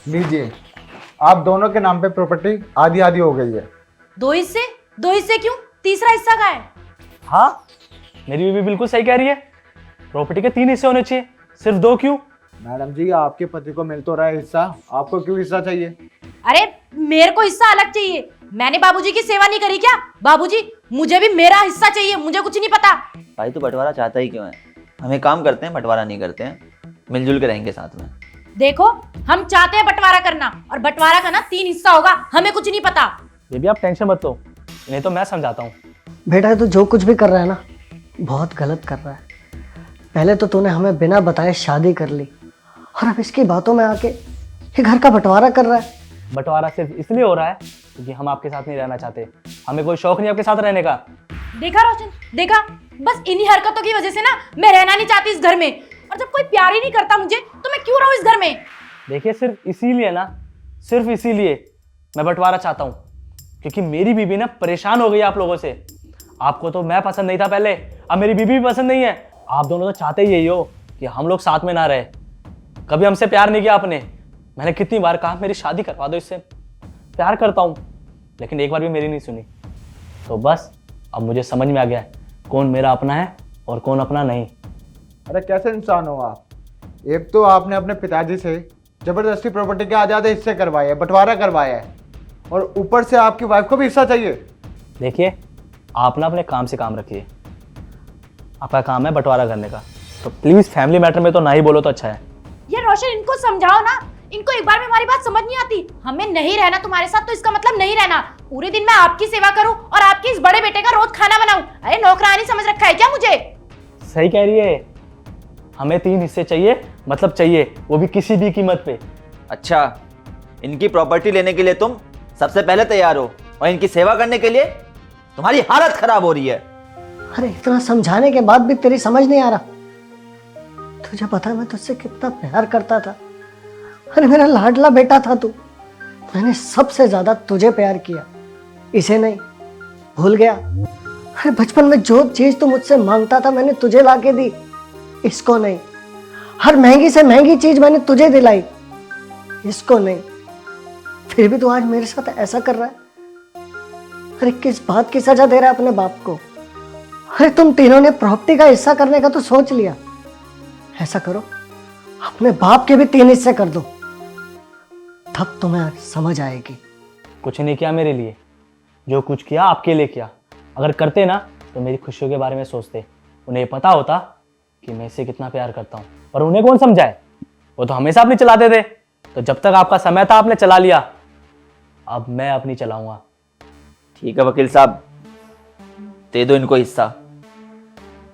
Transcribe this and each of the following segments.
लीजिए, आप दोनों के नाम पे प्रॉपर्टी आधी आधी हो गई है। दो हिस्से क्यों? तीसरा हिस्सा कहाँ है? हाँ, मेरी बीवी बिल्कुल सही कह रही है। प्रॉपर्टी के 3 हिस्से होने चाहिए, सिर्फ 2 क्यों? मैडम जी, आपके पति को मिल तो रहा है हिस्सा, आपको क्यों हिस्सा चाहिए? अरे मेरे को हिस्सा अलग चाहिए। मैंने बाबूजी की सेवा नहीं करी क्या? बाबूजी, मुझे भी मेरा हिस्सा चाहिए, मुझे कुछ नहीं पता। भाई तो बंटवारा चाहता ही क्यों है? हम एक काम करते हैं, बंटवारा नहीं करते हैं, मिलजुल के रहेंगे साथ में। देखो, हम चाहते हैं बंटवारा करना, और बंटवारा का ना 3 हिस्सा होगा, हमें कुछ नहीं पता। बेबी आप टेंशन मत लो, नहीं तो मैं समझाता हूँ। बेटा तू जो कुछ भी कर रहा है ना, बहुत गलत कर रहा है। पहले तो तूने हमें बिना बताए शादी कर ली, और अब इसकी बातों में आके ये घर का बंटवारा कर रहा है। बंटवारा सिर्फ इसलिए हो रहा है क्योंकि हम आपके साथ नहीं रहना चाहते। हमें कोई शौक नहीं आपके साथ रहने का। देखा रोशन, देखा, बस इन्हीं हरकतों की वजह से ना मैं रहना नहीं चाहती इस घर में। और जब कोई प्यार ही नहीं करता मुझे, तो मैं क्यों रहूं इस घर में? देखिए, सिर्फ इसीलिए ना, सिर्फ इसीलिए मैं बंटवारा चाहता हूँ, क्योंकि मेरी बीबी ना परेशान हो गई आप लोगों से। आपको तो मैं पसंद नहीं था पहले, अब मेरी बीबी भी पसंद नहीं है। आप दोनों तो चाहते ही यही हो कि हम लोग साथ में ना रहे। कभी हमसे प्यार नहीं किया आपने। मैंने कितनी बार कहा मेरी शादी करवा दो इससे, प्यार करता हूँ, लेकिन एक बार भी मेरी नहीं सुनी। तो बस अब मुझे समझ में आ गया है कौन मेरा अपना है और कौन अपना नहीं। अरे कैसे इंसान हो आप? एक तो आपने अपने पिताजी से जबरदस्ती प्रॉपर्टी के आधे आधे हिस्से करवाए हैं, बंटवारा करवाया है, और ऊपर से आपकी वाइफ को भी हिस्सा चाहिए। देखिए, आप ना अपने काम से काम रखिए। आपका काम है बंटवारा करने का, तो प्लीज़ फैमिली मैटर में तो ना ही बोलो तो अच्छा है। ये रोशन, इनको समझाओ ना, इनको एक बार में हमारी बात समझ नहीं आती। हमें नहीं रहना तुम्हारे साथ तो इसका मतलब नहीं रहना। पूरे दिन मैं आपकी सेवा करूं और आपके इस बड़े बेटे का रोज खाना बनाऊं। अरे नौकरानी समझ रखा है क्या मुझे? सही कह रही है, हमें 3 हिस्से चाहिए, मतलब चाहिए, वो भी किसी भी कीमत पे। अच्छा, इनकी प्रॉपर्टी लेने के लिए तुम सबसे पहले तैयार हो, और इनकी सेवा करने के लिए तुम्हारी हालत खराब हो रही है। अरे इतना समझाने के बाद भी तेरी समझ नहीं आ रहा? तुझे पता है मैं तुझसे कितना प्यार करता था। अरे मेरा लाडला बेटा था तू। मैंने सबसे ज्यादा तुझे प्यार किया, इसे नहीं। भूल गया? अरे बचपन में जो चीज तू मुझसे मांगता था मैंने तुझे लाके दी, इसको नहीं। हर महंगी से महंगी चीज मैंने तुझे दिलाई, इसको नहीं। फिर भी तू आज मेरे साथ ऐसा कर रहा है। अरे किस बात की सजा दे रहा है अपने बाप को? अरे तुम तीनों ने प्रॉपर्टी का हिस्सा करने का तो सोच लिया। ऐसा करो, अपने बाप के भी 3 हिस्से कर दो, तब तुम्हें समझ आएगी। कुछ नहीं किया मेरे लिए, जो कुछ किया आपके लिए किया। अगर करते ना तो मेरी खुशियों के बारे में सोचते। उन्हें पता होता कि मैं इसे कितना प्यार करता हूँ, पर उन्हें कौन समझाए? वो तो हमेशा अपनी चलाते थे। तो जब तक आपका समय था आपने चला लिया, अब मैं अपनी चलाऊंगा। ठीक है वकील साहब, दे दो इनको हिस्सा,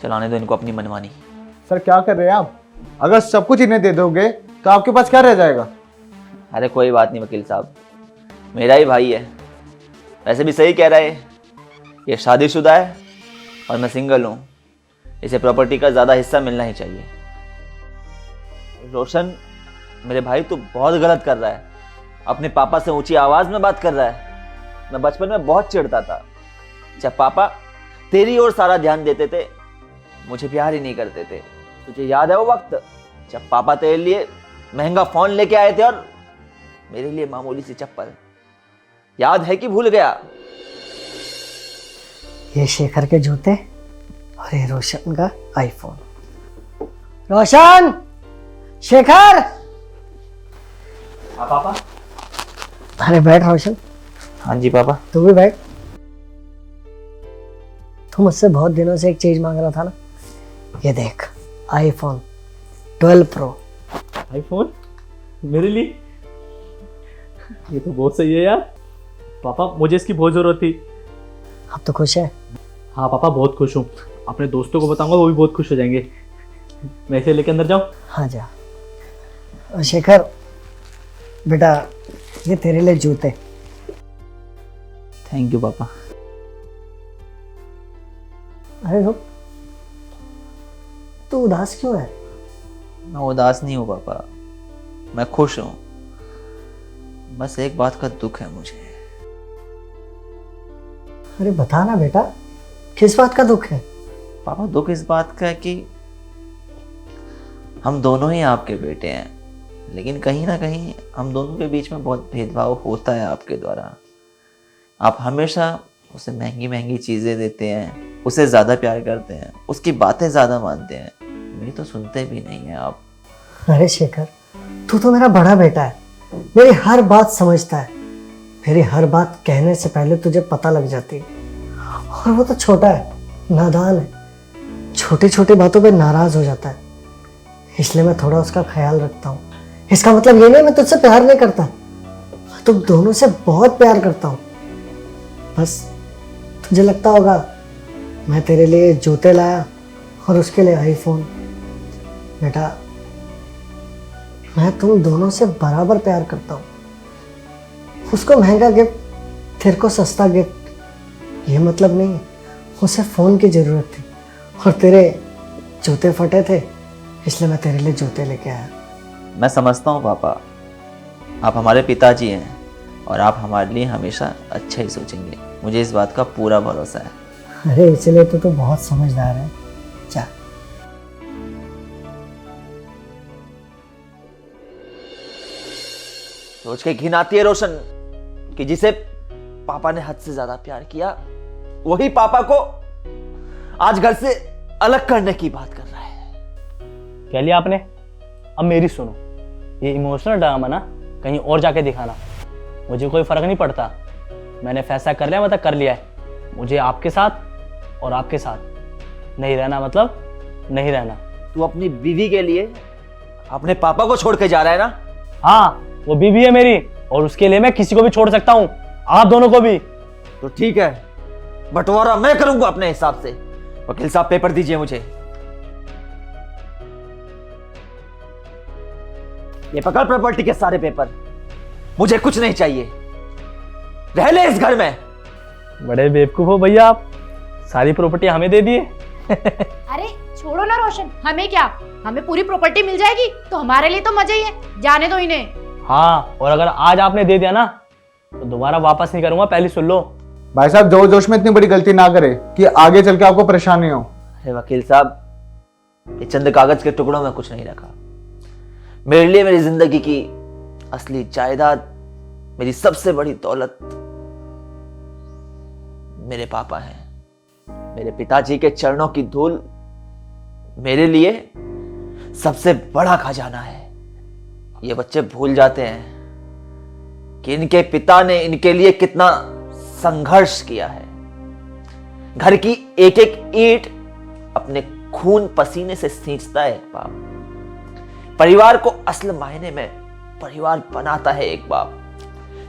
चलाने दो इनको अपनी मनमानी। सर क्या कर रहे हैं आप? अगर सब कुछ इन्हें दे दोगे तो आपके पास क्या रह जाएगा? अरे कोई बात नहीं वकील साहब, मेरा ही भाई है। वैसे भी सही कह रहा है, ये शादीशुदा है और मैं सिंगल हूँ, इसे प्रॉपर्टी का ज़्यादा हिस्सा मिलना ही चाहिए। रोशन मेरे भाई, तू बहुत गलत कर रहा है। अपने पापा से ऊंची आवाज़ में बात कर रहा है। मैं बचपन में बहुत चिढ़ता था जब पापा तेरी ओर सारा ध्यान देते थे, मुझे प्यार ही नहीं करते थे। तुझे याद है वो वक्त जब पापा तेरे लिए महंगा फोन लेके आए थे और मेरे लिए मामूली सी चप्पल? याद है कि भूल गया? ये शेखर के जूते और ये रोशन का आईफोन। रोशन, शेखर। हाँ पापा। अरे बैठ रोशन। हाँ जी पापा। तू भी बैठ। तू मुझसे बहुत दिनों से एक चीज मांग रहा था ना, ये देख, आईफोन 12 प्रो। आईफोन मेरे लिए? ये तो बहुत सही है यार। पापा मुझे इसकी बहुत जरूरत थी। अब तो खुश है? हाँ पापा, बहुत खुश हूँ। अपने दोस्तों को बताऊंगा, वो भी बहुत खुश हो जाएंगे। मैं इसे लेके अंदर जाऊँ? हाँ जा। और शेखर बेटा, ये तेरे लिए जूते। थैंक यू पापा। अरे रुक, तू उदास क्यों है? मैं उदास नहीं हूँ पापा, मैं खुश हूँ। बस एक बात का दुख है मुझे। अरे बता ना बेटा, किस बात का दुख है? पापा दुख इस बात का है कि हम दोनों ही आपके बेटे हैं, लेकिन कहीं ना कहीं हम दोनों के बीच में बहुत भेदभाव होता है आपके द्वारा। आप हमेशा उसे महंगी महंगी चीज़ें देते हैं, उसे ज़्यादा प्यार करते हैं, उसकी बातें ज़्यादा मानते हैं, मेरी तो सुनते भी नहीं हैं आप। अरे शेखर, तू तो मेरा बड़ा बेटा है, मेरी हर बात समझता है, मेरी हर बात कहने से पहले तुझे पता लग जाती है। और वो तो छोटा है, नादान है, छोटी छोटी बातों पे नाराज हो जाता है, इसलिए मैं थोड़ा उसका ख्याल रखता हूँ। इसका मतलब ये नहीं मैं तुझसे प्यार नहीं करता, मैं तुम दोनों से बहुत प्यार करता हूँ। बस तुझे लगता होगा मैं तेरे लिए जूते लाया और उसके लिए आईफोन। बेटा, मैं तुम दोनों से बराबर प्यार करता हूँ। उसको महंगा गिफ्ट, तेरे को सस्ता गिफ्ट, ये मतलब नहीं है। उसे फ़ोन की ज़रूरत थी और तेरे जूते फटे थे, इसलिए मैं तेरे लिए जूते लेके आया। मैं समझता हूँ पापा, आप हमारे पिताजी हैं और आप हमारे लिए हमेशा अच्छा ही सोचेंगे, मुझे इस बात का पूरा भरोसा है। अरे इसलिए तो बहुत समझदार है। जा। सोच के घिन आती है रोशन कि जिसे पापा ने हद से ज्यादा प्यार किया, वही पापा को आज घर से अलग करने की बात कर रहा है। कह लिया आपने, अब मेरी सुनो। ये इमोशनल ड्रामा ना कहीं और जाके दिखाना, मुझे कोई फर्क नहीं पड़ता। मैंने फैसला कर लिया, मतलब कर लिया है। मुझे आपके साथ और आपके साथ नहीं रहना, मतलब नहीं रहना। तू अपनी बीवी के लिए अपने पापा को छोड़ के जा रहा है ना? हाँ, वो बीवी है मेरी और उसके लिए मैं किसी को भी छोड़ सकता हूँ, आप दोनों को भी। तो ठीक है, बंटवारा मैं करूंगा अपने हिसाब से। वकील साहब पेपर दीजिए मुझे। ये पकड़ प्रॉपर्टी के सारे पेपर, मुझे कुछ नहीं चाहिए, रह ले इस घर में। बड़े बेवकूफ हो भैया आप, सारी प्रॉपर्टी हमें दे दिए। अरे छोड़ो ना रोशन, हमें क्या, हमें पूरी प्रॉपर्टी मिल जाएगी तो हमारे लिए तो मजा ही है, जाने दो इन्हें। हाँ, और अगर आज आपने दे दिया ना तो दोबारा वापस नहीं करूंगा, पहले सुन लो। भाई साहब, जोश जोश में इतनी बड़ी गलती ना करे कि आगे चल के आपको परेशानी हो। अरे वकील साहब, ये चंद कागज के टुकड़ों में कुछ नहीं रखा। मेरे लिए मेरी जिंदगी की असली जायदाद, मेरी सबसे बड़ी दौलत मेरे पापा हैं। मेरे पिताजी के चरणों की धूल मेरे लिए सबसे बड़ा खजाना है। ये बच्चे भूल जाते हैं कि इनके पिता ने इनके लिए कितना संघर्ष किया है। घर की एक एक ईंट अपने खून पसीने से सींचता है एक बाप। परिवार को असल मायने में परिवार बनाता है एक बाप,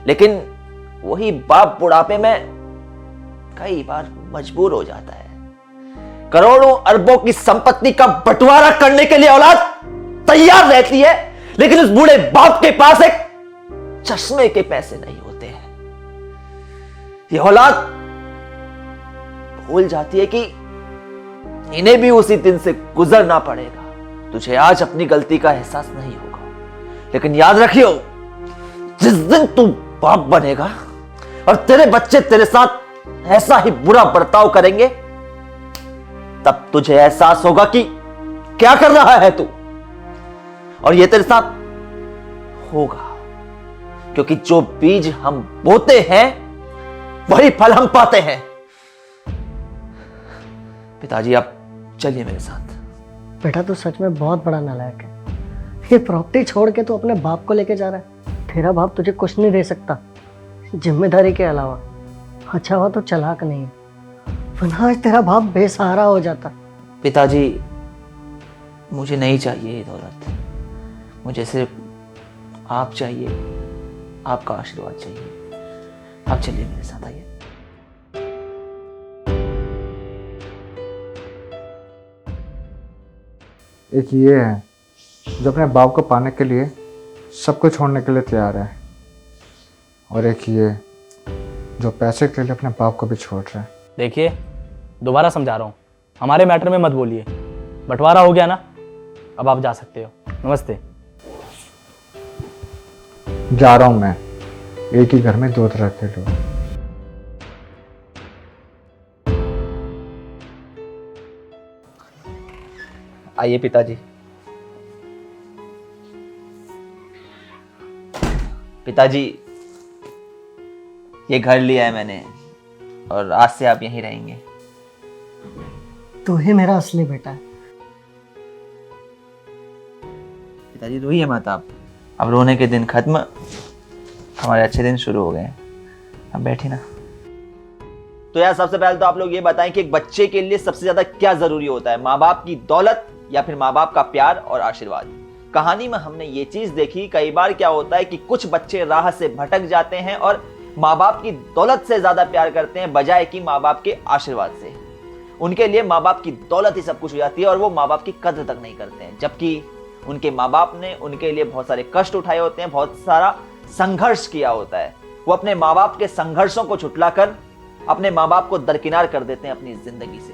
लेकिन वही बाप बुढ़ापे में कई बार मजबूर हो जाता है। करोड़ों अरबों की संपत्ति का बंटवारा करने के लिए औलाद तैयार रहती है, लेकिन उस बूढ़े बाप के पास एक चश्मे के पैसे नहीं होते हैं। ये औलाद भूल जाती है कि इन्हें भी उसी दिन से गुजरना पड़ेगा। तुझे आज अपनी गलती का एहसास नहीं होगा, लेकिन याद रखियो, जिस दिन तू बाप बनेगा और तेरे बच्चे तेरे साथ ऐसा ही बुरा बर्ताव करेंगे, तब तुझे एहसास होगा कि क्या कर रहा है तू। और ये तेरे साथ होगा, क्योंकि जो बीज हम बोते हैं वही फल हम पाते हैं। पिताजी, आप चलिए मेरे साथ। बेटा, तू सच में बहुत बड़ा नालायक है। ये प्रॉपर्टी छोड़ के तू अपने बाप को लेके जा रहा है। तेरा बाप तुझे कुछ नहीं दे सकता जिम्मेदारी के अलावा। अच्छा हुआ तो चालाक नहीं है, वरना आज तेरा बाप बेसहारा हो जाता। पिताजी, मुझे नहीं चाहिए ये दौलत, मुझे सिर्फ आप चाहिए, आपका आशीर्वाद चाहिए। आप चलिए मेरे साथ, आइए। एक ये है जो अपने बाप को पाने के लिए सब कुछ छोड़ने के लिए तैयार है, और एक ये जो पैसे के लिए अपने बाप को भी छोड़ रहा है। देखिए, दोबारा समझा रहा हूँ, हमारे मैटर में मत बोलिए। बंटवारा हो गया ना, अब आप जा सकते हो। नमस्ते। जा रहा हूँ मैं, एक ही घर में दो तरह के लोग। आइए पिताजी। पिताजी, ये घर लिया है मैंने और आज से आप यहीं रहेंगे। तू ही मेरा असली बेटा है। पिताजी रोइए मत आप, अब रोने के दिन खत्म, हमारे अच्छे दिन शुरू हो गए हैं। अब बैठे ना। तो यार सबसे पहले तो आप लोग ये बताएं कि एक बच्चे के लिए सबसे ज्यादा क्या जरूरी होता है, माँ बाप की दौलत या फिर माँ बाप का प्यार और आशीर्वाद। कहानी में हमने ये चीज देखी, कई बार क्या होता है कि कुछ बच्चे राह से भटक जाते हैं और माँ बाप की दौलत से ज्यादा प्यार करते हैं बजाय कि माँ बाप के आशीर्वाद से। उनके लिए माँ बाप की दौलत ही सब कुछ हो जाती है और वो माँ बाप की कद्र तक नहीं करते हैं, जबकि उनके माँ बाप ने उनके लिए बहुत सारे कष्ट उठाए होते हैं, बहुत सारा संघर्ष किया होता है। वो अपने माँ बाप के संघर्षों को छुटलाकर अपने माँ बाप को दरकिनार कर देते हैं अपनी जिंदगी से,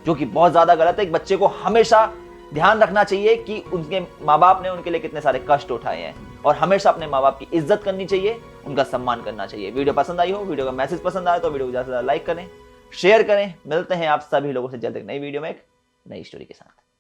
जो कि बहुत ज्यादा गलत है। एक बच्चे को हमेशा ध्यान रखना चाहिए कि उनके माँ बाप ने उनके लिए कितने सारे कष्ट उठाए हैं और हमेशा अपने माँ बाप की इज्जत करनी चाहिए, उनका सम्मान करना चाहिए। वीडियो पसंद आई हो, वीडियो का मैसेज पसंद आए तो वीडियो को ज्यादा से ज्यादा लाइक करें, शेयर करें। मिलते हैं आप सभी लोगों से जल्द एक नई वीडियो में एक नई स्टोरी के साथ।